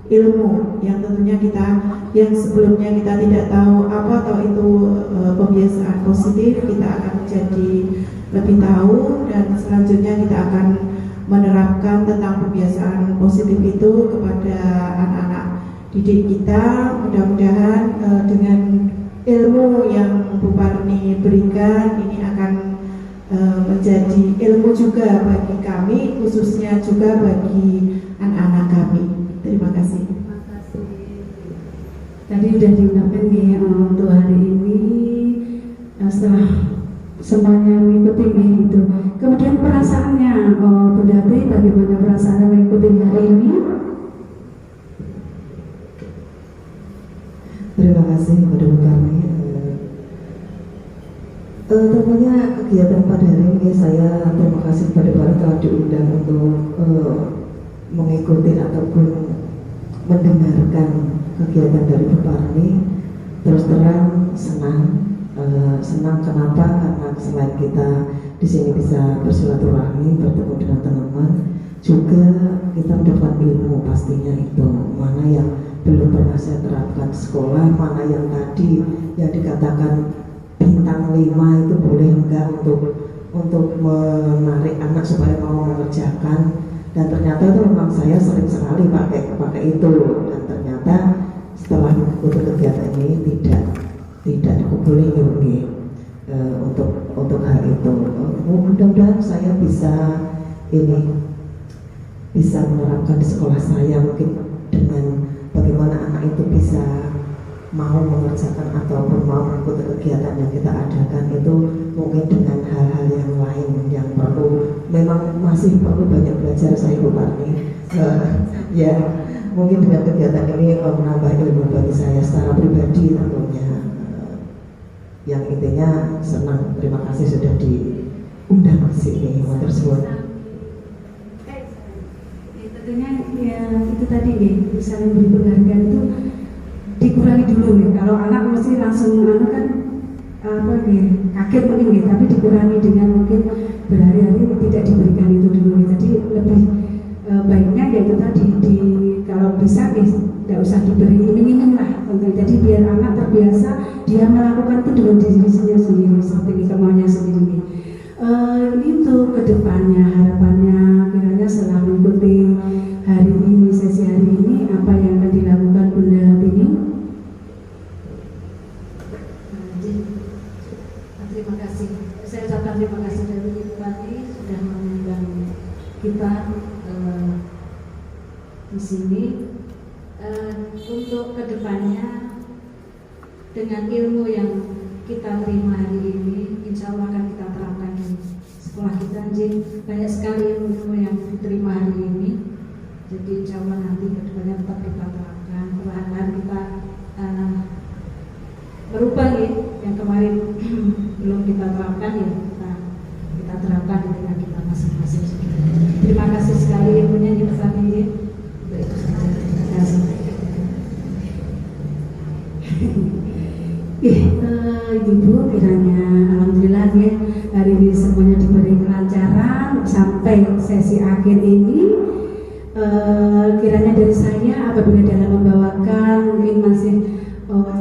ilmu yang tentunya kita yang sebelumnya kita tidak tahu apa atau itu kebiasaan positif, kita akan menjadi lebih tahu dan selanjutnya kita akan menerapkan tentang kebiasaan positif itu kepada anak-anak didik kita. Mudah-mudahan dengan ilmu yang Bu Parni berikan ini akan menjadi ilmu juga bagi kami, khususnya juga bagi anak-anak kami. Terima kasih. Terima kasih. Tadi sudah diungkapkan ya untuk hari ini setelah semuanya mengikuti itu. Kemudian perasaannya, Bunda Tri, bagaimana perasaannya mengikuti hari ini? Terima kasih kepada Bu Parni. Tentunya kegiatan pada hari ini saya terima kasih kepada para telah diundang untuk mengikuti ataupun mendengarkan kegiatan dari Bu Parni. Terus terang senang kenapa? Karena selain kita di sini bisa bersilaturahmi, bertemu dengan teman-teman, juga kita mendapat ilmu pastinya itu mana yang belum pernah saya terapkan di sekolah, mana yang tadi yang dikatakan bintang 5 itu boleh enggak untuk menarik anak supaya mau mengerjakan, dan ternyata itu memang saya sering sekali pakai itu, dan ternyata setelah mengikuti kegiatan ini tidak dikumpulin untuk hal itu. Mudah-mudahan saya bisa menerapkan di sekolah saya, mungkin dengan bagaimana anak itu bisa mau mengerjakan ataupun mau mengikuti kegiatan yang kita adakan itu, mungkin dengan hal-hal yang lain yang memang masih perlu banyak belajar saya Bu Parni. Ya mungkin dengan kegiatan ini menambah ilmu bagi saya secara pribadi tentunya. Yang intinya senang, terima kasih sudah diundang ke sini. Matur suwun. Tentunya ya itu tadi ya, misalnya beri penghargaan itu dikurangi dulu ya. Kalau anak mesti langsung kan kaget mungkin ya, tapi dikurangi dengan mungkin berhari-hari tidak diberikan itu dulu ya. Jadi lebih baiknya ya itu tadi kalau bisa ya tidak usah diberi iming-iming lah. Jadi biar anak terbiasa dia melakukan itu dengan dirinya sendiri, seperti kemauannya sendiri. Ini untuk kedepannya, harapannya kiranya setelah mengikuti hari ini, sesi hari ini, apa yang akan dilakukan Bunda Tini? Terima kasih. Saya ucapkan terima kasih dari Ibu Parni sudah mengundang kita di sini. Untuk kedepannya dengan ilmu yang kita terima hari ini, insya Allah akan kita terapkan di sekolah kita. Jadi banyak sekali ilmu yang diterima hari ini. Jadi insya Allah nanti kedepannya tetap kita terapkan. Perlahan-lahan kita berubah ya, yang kemarin belum kita terapkan ya kita terapkan di tengah kita masing-masing. Terima kasih sekali ilmunya di pesan ini. Untuk itu saja. Terima kasih. Ibu kiranya alhamdulillah ya hari ini semuanya diberi kelancaran sampai sesi akhir ini. Kiranya dari saya apabila dalam membawakan mungkin masih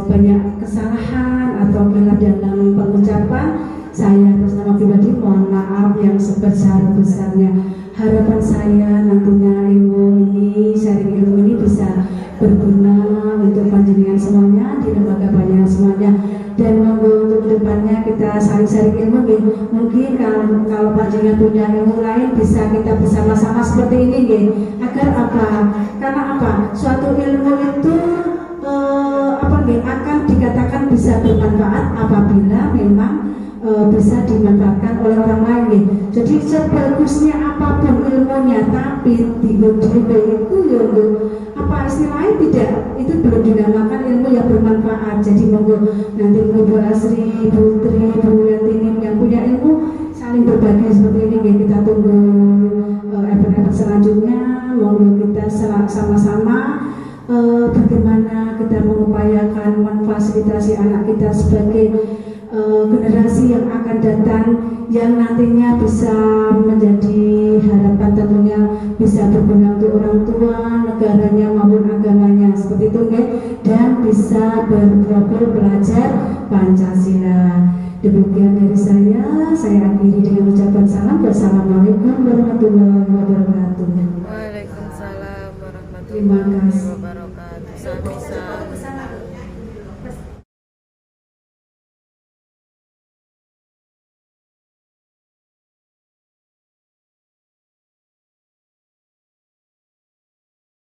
banyak kesalahan atau hilaf dalam pengucapan, saya atas nama pribadi mohon maaf yang sebesar-besarnya. Harapan saya nantinya ilmu ini, sharing ilmu ini bisa berguna untuk panjenengan semuanya di lembaga panjenengan semuanya, dan untuk kedepannya kita saling sharing ilmu. Mungkin kalau panjenengan punya ilmu lain bisa kita bersama-sama seperti ini agar apa? Karena apa? Suatu ilmu itu akan dikatakan bisa bermanfaat apabila memang bisa dimanfaatkan oleh orang lain nggih. Jadi sebagusnya apapun ilmunya tapi tiba-tiba itu ya apa istilahnya tidak, itu belum dinamakan ilmu yang bermanfaat. Jadi monggo nanti Bu Asri, Bu Tri, Bu Yatini yang punya ilmu saling berbagi seperti ini nggih. Kita tunggu event-event selanjutnya. Monggo kita sama-sama bagaimana kita mengupayakan memfasilitasi anak kita sebagai generasi yang akan datang yang nantinya bisa menjadi harapan, tentunya bisa berguna untuk orang tua, negaranya maupun agamanya seperti itu nggih, dan bisa berprofil belajar Pancasila. Demikian dari saya akhiri dengan ucapan salam. Wassalamualaikum warahmatullahi wabarakatuh. Waalaikumsalam warahmatullahi Terima kasih. wabarakatuh.